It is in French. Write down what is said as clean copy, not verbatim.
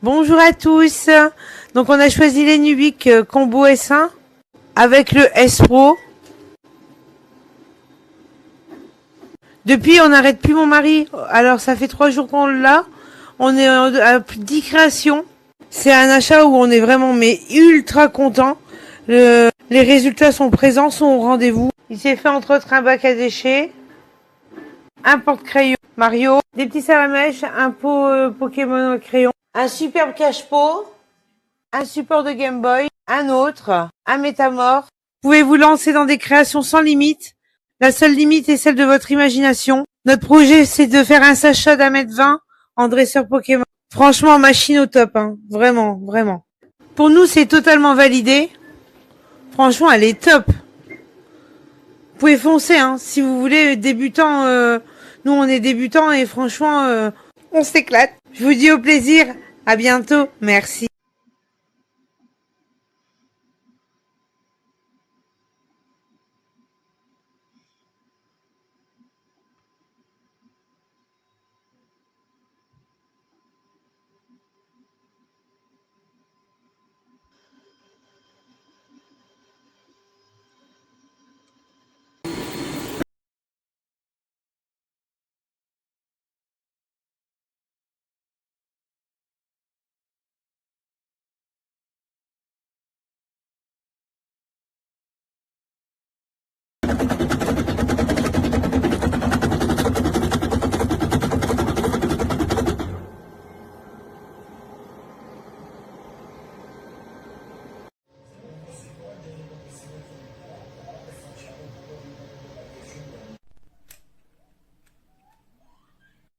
Bonjour à tous. Donc on a choisi les Nubiques combo S1 avec le S Pro. Depuis on n'arrête plus mon mari. Alors ça fait 3 jours qu'on l'a. On est à plus de 10 créations. C'est un achat où on est vraiment mais ultra content. Les résultats sont présents, sont au rendez-vous. Il s'est fait entre autres un bac à déchets, un porte-crayon Mario, des petits salamèches, un pot Pokémon crayon, un superbe cache-pot, un support de Game Boy, un autre, un Métamore. Vous pouvez vous lancer dans des créations sans limite. La seule limite est celle de votre imagination. Notre projet, c'est de faire un Sacha d'1,20 m en dresseur Pokémon. Franchement, machine au top, hein. Vraiment, vraiment. Pour nous, c'est totalement validé. Franchement, elle est top. Vous pouvez foncer, hein, si vous voulez, débutant. Nous, on est débutants et franchement, on s'éclate. Je vous dis au plaisir. À bientôt. Merci.